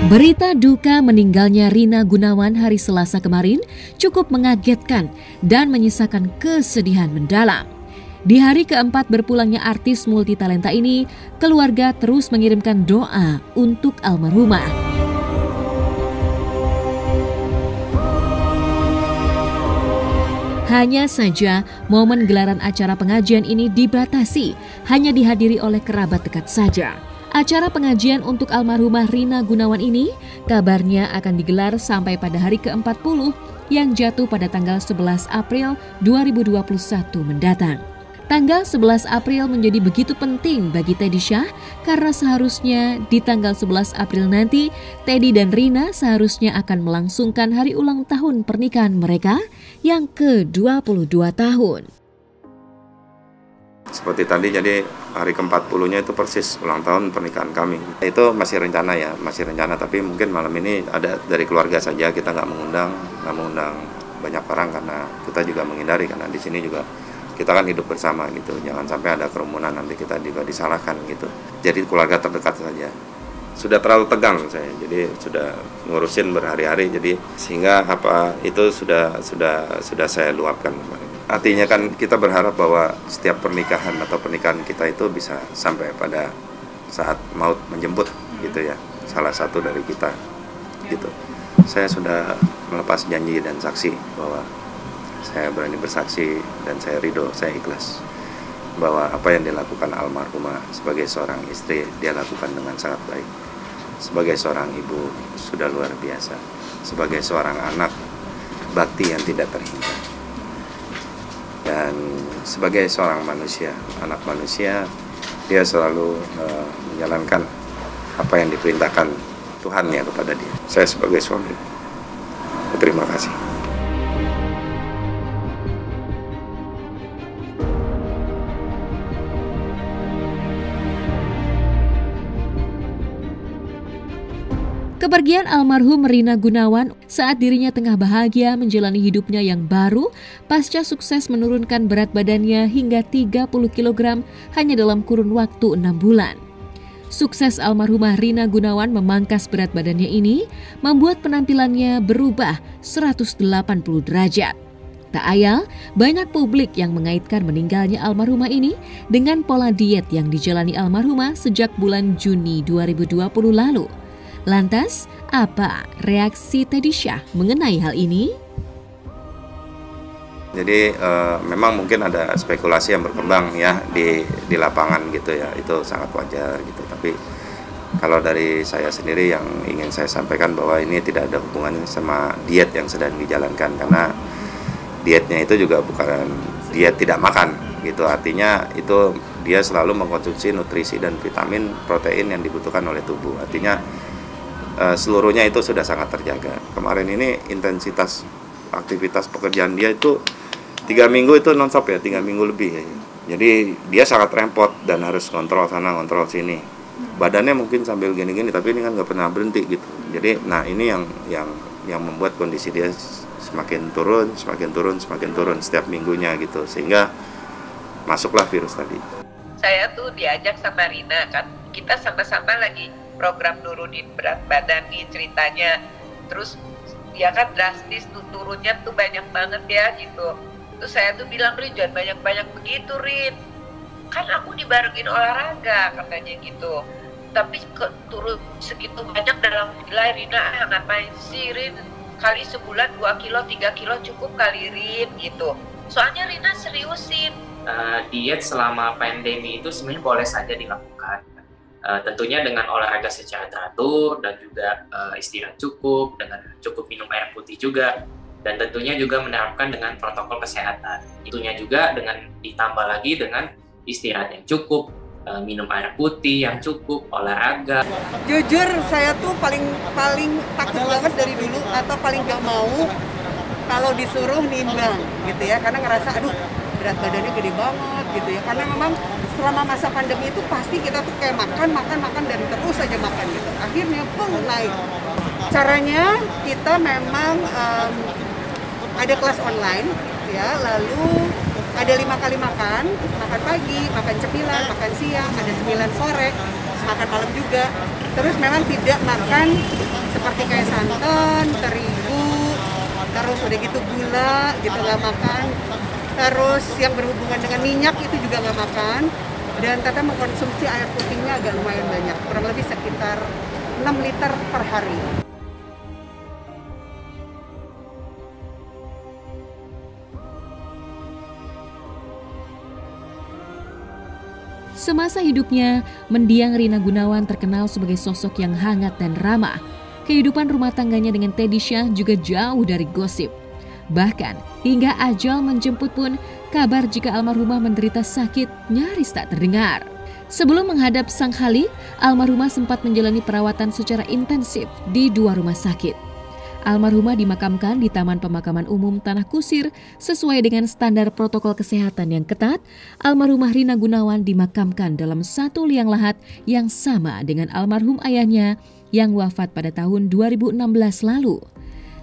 Berita duka meninggalnya Rina Gunawan hari Selasa kemarin cukup mengagetkan dan menyisakan kesedihan mendalam. Di hari keempat berpulangnya artis multitalenta ini, keluarga terus mengirimkan doa untuk almarhumah. Hanya saja, momen gelaran acara pengajian ini dibatasi, hanya dihadiri oleh kerabat dekat saja. Acara pengajian untuk almarhumah Rina Gunawan ini kabarnya akan digelar sampai pada hari ke-40 yang jatuh pada tanggal 11 April 2021 mendatang. Tanggal 11 April menjadi begitu penting bagi Teddy Syah karena seharusnya di tanggal 11 April nanti Teddy dan Rina seharusnya akan melangsungkan hari ulang tahun pernikahan mereka yang ke-22 tahun. Seperti tadi, jadi hari ke-40-nya itu persis ulang tahun pernikahan kami. Itu masih rencana ya, masih rencana, tapi mungkin malam ini ada dari keluarga saja, kita nggak mengundang banyak orang karena kita juga menghindari, karena di sini juga kita kan hidup bersama gitu, jangan sampai ada kerumunan nanti kita juga disalahkan gitu. Jadi keluarga terdekat saja. Sudah terlalu tegang saya, jadi sudah ngurusin berhari-hari, jadi sehingga apa itu sudah saya luapkan kemarin. Artinya kan kita berharap bahwa setiap pernikahan atau pernikahan kita itu bisa sampai pada saat maut menjemput gitu ya, salah satu dari kita gitu. Saya sudah melepas janji dan saksi bahwa saya berani bersaksi dan saya ridho, saya ikhlas bahwa apa yang dilakukan almarhumah sebagai seorang istri dia lakukan dengan sangat baik. Sebagai seorang ibu sudah luar biasa. Sebagai seorang anak bakti yang tidak terhingga. Dan sebagai seorang manusia, anak manusia, dia selalu menjalankan apa yang diperintahkan Tuhan ya kepada dia. Saya sebagai suami, terima kasih. Kepergian almarhum Rina Gunawan saat dirinya tengah bahagia menjalani hidupnya yang baru pasca sukses menurunkan berat badannya hingga 30 kg hanya dalam kurun waktu 6 bulan. Sukses almarhumah Rina Gunawan memangkas berat badannya ini membuat penampilannya berubah 180 derajat. Tak ayal, banyak publik yang mengaitkan meninggalnya almarhumah ini dengan pola diet yang dijalani almarhumah sejak bulan Juni 2020 lalu. Lantas, apa reaksi Teddy Syah mengenai hal ini? Jadi memang mungkin ada spekulasi yang berkembang ya di lapangan gitu ya, itu sangat wajar gitu. Tapi kalau dari saya sendiri yang ingin saya sampaikan bahwa ini tidak ada hubungannya sama diet yang sedang dijalankan, karena dietnya itu juga bukan diet tidak makan gitu. Artinya itu dia selalu mengkonsumsi nutrisi dan vitamin, protein yang dibutuhkan oleh tubuh. Artinya seluruhnya itu sudah sangat terjaga. Kemarin ini intensitas aktivitas pekerjaan dia itu 3 minggu itu non-stop ya, 3 minggu lebih ya. Jadi dia sangat repot dan harus kontrol sana, kontrol sini. Badannya mungkin sambil gini-gini, tapi ini kan nggak pernah berhenti gitu. Jadi, nah ini yang membuat kondisi dia semakin turun setiap minggunya gitu. Sehingga masuklah virus tadi. Saya tuh diajak sama Rina kan, kita sama-sama lagi program nurunin berat badan nih ceritanya. Terus dia kan drastis tuh turunnya tuh banyak banget ya gitu. Terus saya tuh bilang, Rin jangan banyak-banyak begitu Rin, kan aku dibarengin olahraga katanya gitu. Tapi turun segitu banyak dalam nilai Rina, ngapain sih Rin, kali sebulan 2 kilo 3 kilo cukup kali Rin gitu. Soalnya Rina seriusin. Diet selama pandemi itu sebenarnya boleh saja dilakukan. Tentunya dengan olahraga secara teratur dan juga istirahat cukup, dengan cukup minum air putih juga, dan tentunya juga menerapkan dengan protokol kesehatan. Itunya juga dengan ditambah lagi dengan istirahat yang cukup, minum air putih yang cukup, olahraga. Jujur saya tuh paling takut banget dari dulu, atau paling gak mau kalau disuruh nimbang gitu ya, karena ngerasa aduh berat badannya gede banget gitu ya, karena memang selama masa pandemi itu pasti kita tuh kayak makan dan terus aja makan gitu, akhirnya naik. Caranya kita memang ada kelas online ya, lalu ada 5 kali makan pagi, makan cemilan, makan siang, ada cemilan sore, makan malam juga. Terus memang tidak makan seperti kayak santan, terigu, terus udah gitu gula gitu nggak makan. Terus yang berhubungan dengan minyak itu juga nggak makan. Dan teteh mengkonsumsi air putihnya agak lumayan banyak, kurang lebih sekitar 6 liter per hari. Semasa hidupnya, mendiang Rina Gunawan terkenal sebagai sosok yang hangat dan ramah. Kehidupan rumah tangganya dengan Teddy Syah juga jauh dari gosip. Bahkan, hingga ajal menjemput pun, kabar jika almarhumah menderita sakit nyaris tak terdengar. Sebelum menghadap sang Khalid, almarhumah sempat menjalani perawatan secara intensif di 2 rumah sakit. Almarhumah dimakamkan di Taman Pemakaman Umum Tanah Kusir sesuai dengan standar protokol kesehatan yang ketat. Almarhumah Rina Gunawan dimakamkan dalam 1 liang lahat yang sama dengan almarhum ayahnya yang wafat pada tahun 2016 lalu.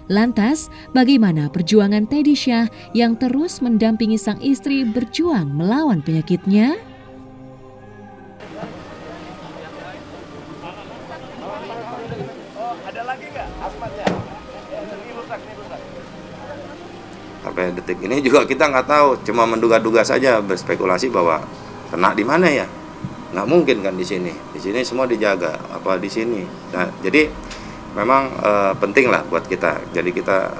Lantas, bagaimana perjuangan Teddy Syah yang terus mendampingi sang istri berjuang melawan penyakitnya? Sampai detik ini juga kita nggak tahu, cuma menduga-duga saja, berspekulasi bahwa kena di mana ya. Nggak mungkin kan di sini semua dijaga, apa di sini. Nah, jadi memang penting lah buat kita. Jadi kita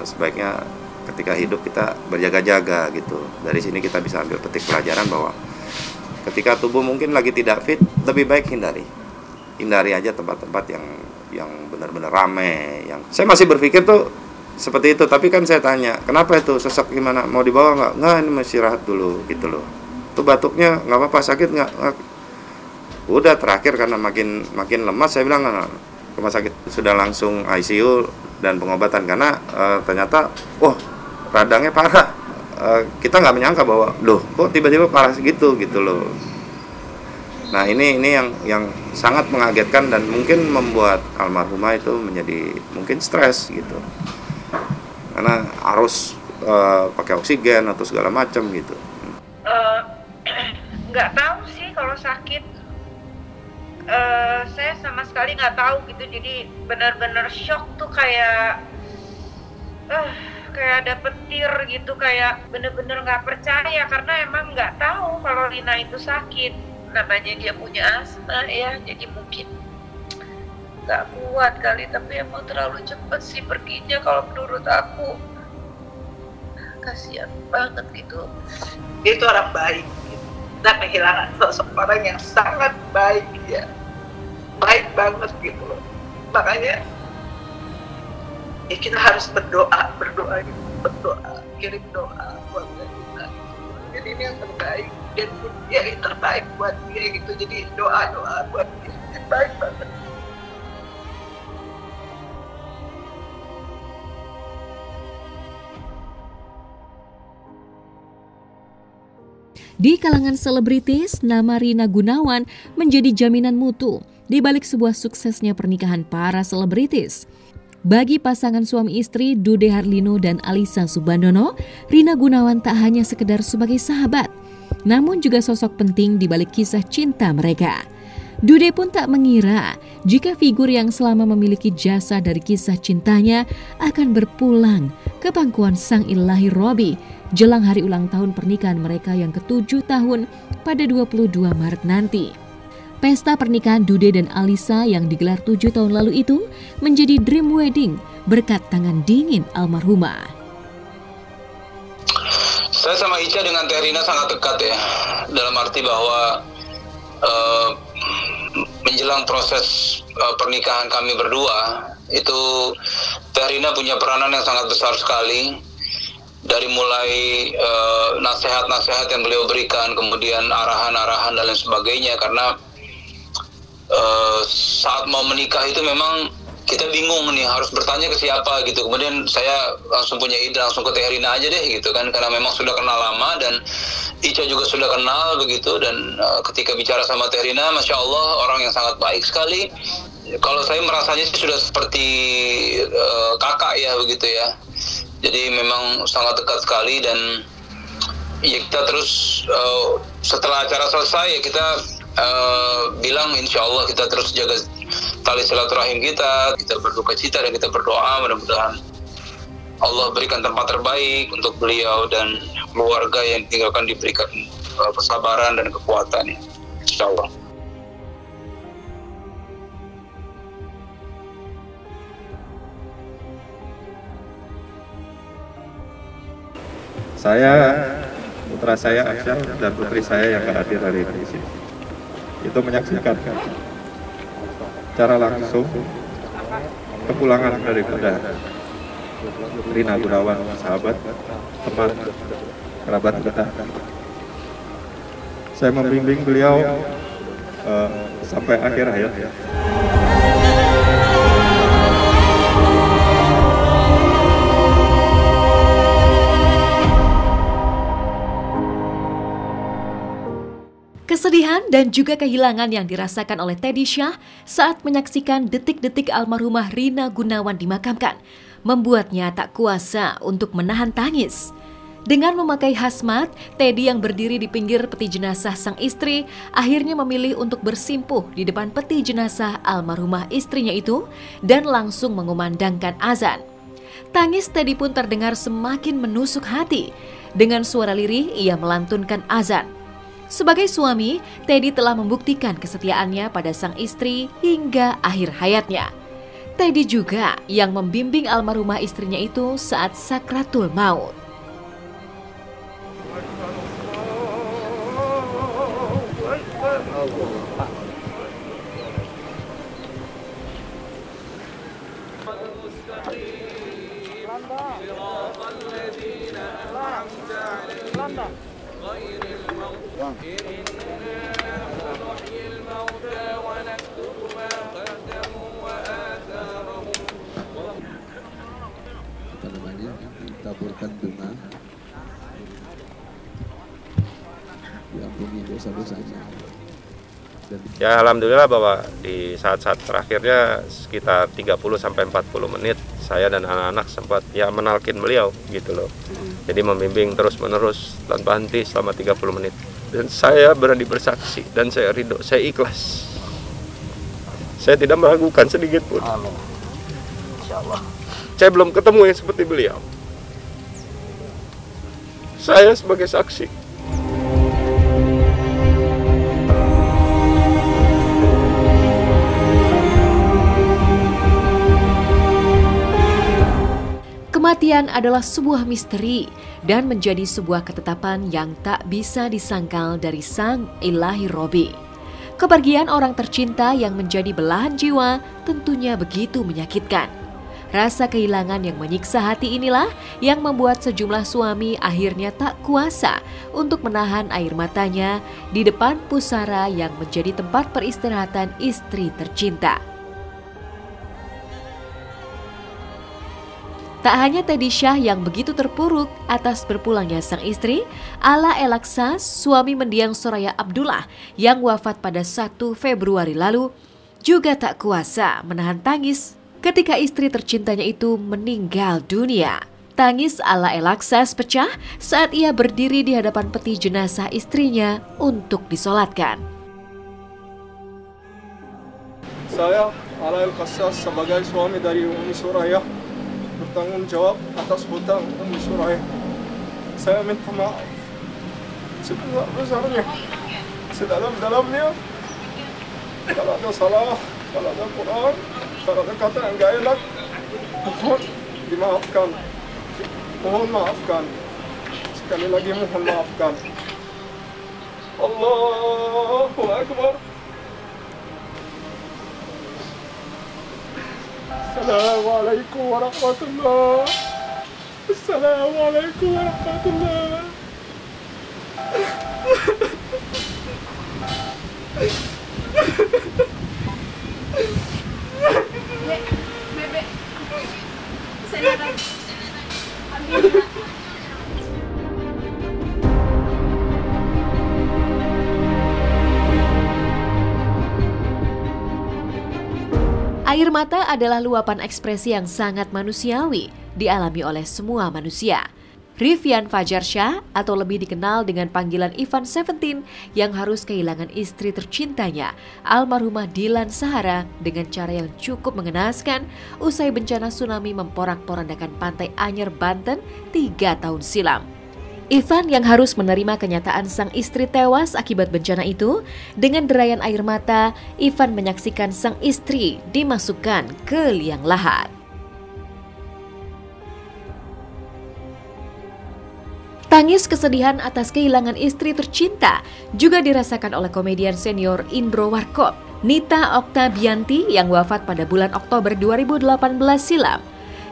sebaiknya ketika hidup kita berjaga-jaga gitu. Dari sini kita bisa ambil petik pelajaran bahwa ketika tubuh mungkin lagi tidak fit, lebih baik hindari aja tempat-tempat yang benar-benar ramai. Yang saya masih berpikir tuh seperti itu, tapi kan saya tanya, kenapa itu sesak gimana? Mau dibawa nggak? Nggak, ini masih istirahat dulu gitu loh. Tuh batuknya nggak apa-apa, sakit nggak? Udah terakhir karena makin lemas, saya bilang rumah sakit sudah langsung ICU dan pengobatan karena ternyata, radangnya parah. Kita nggak menyangka bahwa, loh kok tiba-tiba parah segitu gitu loh. Nah ini yang sangat mengagetkan dan mungkin membuat almarhumah itu menjadi mungkin stres gitu. Karena harus pakai oksigen atau segala macam gitu. Nggak tahu sih kalau sakit. Saya sama sekali nggak tahu gitu. Jadi benar-benar shock tuh kayak ada petir gitu, kayak bener-bener nggak percaya karena emang nggak tahu kalau Rina itu sakit. Namanya dia punya asma ya, jadi mungkin nggak kuat kali, tapi emang terlalu cepat sih perginya kalau menurut aku. Kasihan banget gitu. Dia itu orang baik gitu. Dan kehilangan sosok orang yang sangat baik ya. Baik banget gitu loh. Makanya ya kita harus berdoa gitu. Berdoa, kirim doa buat kita. Jadi ini yang terbaik, dan dia yang terbaik buat dia gitu. Jadi doa buat dia, yang baik banget. Di kalangan selebritis, nama Rina Gunawan menjadi jaminan mutu di balik sebuah suksesnya pernikahan para selebritis. Bagi pasangan suami istri Dude Harlino dan Alyssa Soebandono, Rina Gunawan tak hanya sekedar sebagai sahabat, namun juga sosok penting di balik kisah cinta mereka. Dude pun tak mengira jika figur yang selama memiliki jasa dari kisah cintanya akan berpulang ke pangkuan sang ilahi Robi jelang hari ulang tahun pernikahan mereka yang ke-7 tahun pada 22 Maret nanti. Pesta pernikahan Dude dan Alyssa yang digelar 7 tahun lalu itu menjadi dream wedding berkat tangan dingin almarhumah. Saya sama Ica dengan Teh Rina sangat dekat ya, dalam arti bahwa menjelang proses pernikahan kami berdua itu Teh Rina punya peranan yang sangat besar sekali. Dari mulai nasihat-nasihat yang beliau berikan, kemudian arahan-arahan dan lain sebagainya, karena saat mau menikah itu memang kita bingung nih harus bertanya ke siapa gitu. Kemudian saya langsung punya ide, langsung ke Teh Rina aja deh gitu kan, karena memang sudah kenal lama dan Ica juga sudah kenal begitu. Dan ketika bicara sama Teh Rina, Masya Allah orang yang sangat baik sekali. Kalau saya merasanya sih sudah seperti kakak ya begitu ya. Jadi memang sangat dekat sekali, dan ya kita terus setelah acara selesai ya kita bilang insya Allah kita terus jaga tali silaturahim kita berduka cita dan kita berdoa mudah-mudahan Allah berikan tempat terbaik untuk beliau dan keluarga yang ditinggalkan, diberikan kesabaran dan kekuatan, insyaallah. Saya, putra saya Aksyar dan putri saya yang hadir hari ini di sini, itu menyaksikan secara langsung kepulangan daripada Rina Gunawan, sahabat, teman, kerabat kita. Saya membimbing beliau sampai akhir hayatnya. Kesedihan dan juga kehilangan yang dirasakan oleh Teddy Syah saat menyaksikan detik-detik almarhumah Rina Gunawan dimakamkan membuatnya tak kuasa untuk menahan tangis. Dengan memakai hazmat, Teddy yang berdiri di pinggir peti jenazah sang istri akhirnya memilih untuk bersimpuh di depan peti jenazah almarhumah istrinya itu dan langsung mengumandangkan azan. Tangis Teddy pun terdengar semakin menusuk hati. Dengan suara lirih ia melantunkan azan. Sebagai suami, Teddy telah membuktikan kesetiaannya pada sang istri hingga akhir hayatnya. Teddy juga yang membimbing almarhumah istrinya itu saat sakratul maut. Taburkan bunga, diampuni dosa-dosanya. Ya alhamdulillah bahwa di saat-saat terakhirnya sekitar 30-40 menit saya dan anak-anak sempat menalkin beliau gitu loh. Jadi membimbing terus-menerus tanpa henti selama 30 menit. Dan saya berani bersaksi dan saya ridho, saya ikhlas. Saya tidak meragukan sedikit pun. Amin. Insyaallah. Saya belum ketemu yang seperti beliau. Saya sebagai saksi. Kematian adalah sebuah misteri dan menjadi sebuah ketetapan yang tak bisa disangkal dari Sang Ilahi Robi. Kepergian orang tercinta yang menjadi belahan jiwa tentunya begitu menyakitkan. Rasa kehilangan yang menyiksa hati inilah yang membuat sejumlah suami akhirnya tak kuasa untuk menahan air matanya di depan pusara yang menjadi tempat peristirahatan istri tercinta. Tak hanya Teddy Syah yang begitu terpuruk atas berpulangnya sang istri, Ala Elaksa, suami mendiang Soraya Abdullah yang wafat pada 1 Februari lalu, juga tak kuasa menahan tangis ketika istri tercintanya itu meninggal dunia. Tangis Ala Elaksas pecah saat ia berdiri di hadapan peti jenazah istrinya untuk disolatkan. Saya Ala Elaksas sebagai suami dari Umi Suraya bertanggung jawab atas hutang Umi Suraya. Saya minta maaf sebesar-besarnya, sedalam-dalamnya. Kalau ada salah, kalau ada kurang, kalau ada kata yang gak enak, mohon dimaafkan. Mohon maafkan. Sekali lagi mohon maafkan. Allahu Akbar. Assalamualaikum warahmatullahi wabarakatuh. Assalamualaikum warahmatullahi Bebek, silakan. Air mata adalah luapan ekspresi yang sangat manusiawi, dialami oleh semua manusia. Rivian Fajarsyah atau lebih dikenal dengan panggilan Ivan 17 yang harus kehilangan istri tercintanya, almarhumah Dilan Sahara dengan cara yang cukup mengenaskan usai bencana tsunami memporak-porandakan pantai Anyer, Banten 3 tahun silam. Ivan yang harus menerima kenyataan sang istri tewas akibat bencana itu, dengan derayan air mata, Ivan menyaksikan sang istri dimasukkan ke liang lahat. Tangis kesedihan atas kehilangan istri tercinta juga dirasakan oleh komedian senior Indro Warkop, Nita Oktabianti yang wafat pada bulan Oktober 2018 silam.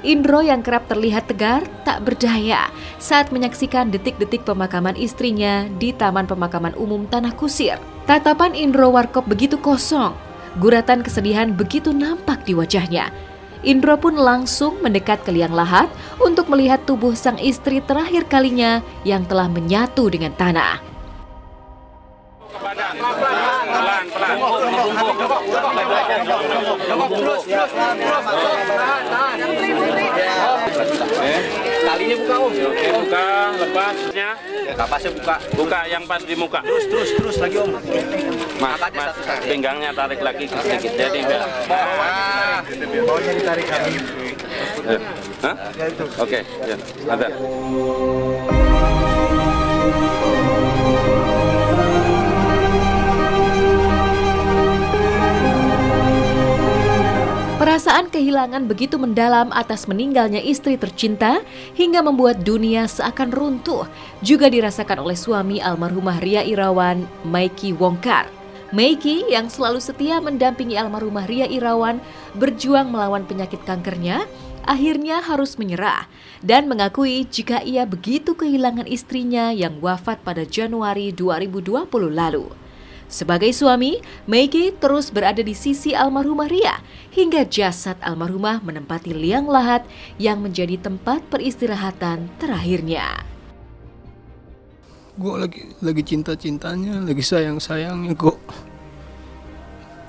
Indro yang kerap terlihat tegar, tak berdaya saat menyaksikan detik-detik pemakaman istrinya di Taman Pemakaman Umum Tanah Kusir. Tatapan Indro Warkop begitu kosong, guratan kesedihan begitu nampak di wajahnya. Indro pun langsung mendekat ke liang lahat untuk melihat tubuh sang istri terakhir kalinya yang telah menyatu dengan tanah. Talinya buka Om. Buka, lepasnya. Kapasnya buka. Buka yang pas di muka. Terus lagi Om. Mas, pinggangnya tarik lagi sedikit. Jadi enggak. Bawahnya ditarik lagi. Hah? Oke, ya. Ada. Perasaan kehilangan begitu mendalam atas meninggalnya istri tercinta hingga membuat dunia seakan runtuh juga dirasakan oleh suami almarhumah Ria Irawan, Maiki Wongkar. Maiki yang selalu setia mendampingi almarhumah Ria Irawan berjuang melawan penyakit kankernya, akhirnya harus menyerah dan mengakui jika ia begitu kehilangan istrinya yang wafat pada Januari 2020 lalu. Sebagai suami, Maiki terus berada di sisi almarhumah Ria hingga jasad almarhumah menempati liang lahat yang menjadi tempat peristirahatan terakhirnya. Gue lagi cinta-cintanya, lagi sayang-sayangnya kok.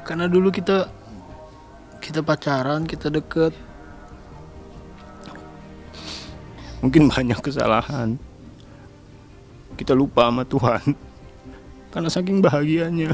Karena dulu kita pacaran, kita deket. Mungkin banyak kesalahan. Kita lupa sama Tuhan. Karena saking bahagianya.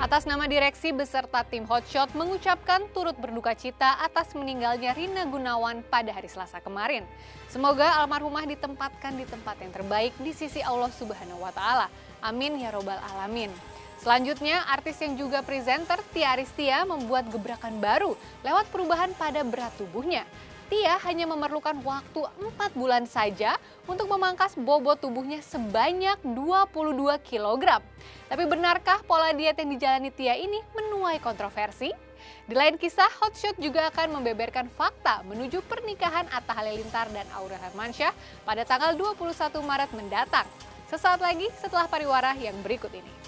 Atas nama direksi beserta tim Hotshot mengucapkan turut berduka cita atas meninggalnya Rina Gunawan pada hari Selasa kemarin. Semoga almarhumah ditempatkan di tempat yang terbaik di sisi Allah Subhanahu wa Ta'ala. Amin ya Robbal Alamin. Selanjutnya, artis yang juga presenter Tia Aristia membuat gebrakan baru lewat perubahan pada berat tubuhnya. Tia hanya memerlukan waktu 4 bulan saja untuk memangkas bobot tubuhnya sebanyak 22 kg. Tapi benarkah pola diet yang dijalani Tia ini menuai kontroversi? Di lain kisah, Hotshot juga akan membeberkan fakta menuju pernikahan Atta Halilintar dan Aurel Hermansyah pada tanggal 21 Maret mendatang. Sesaat lagi setelah pariwara yang berikut ini.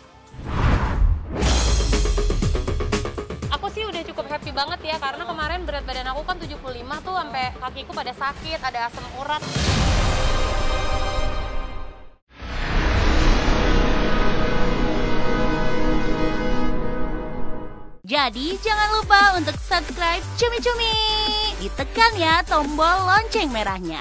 Aku sih udah cukup happy banget ya, karena kemarin berat badan aku kan 75 tuh, sampai kakiku pada sakit, ada asam urat. Jadi jangan lupa untuk subscribe Cumi Cumi. Ditekan ya tombol lonceng merahnya.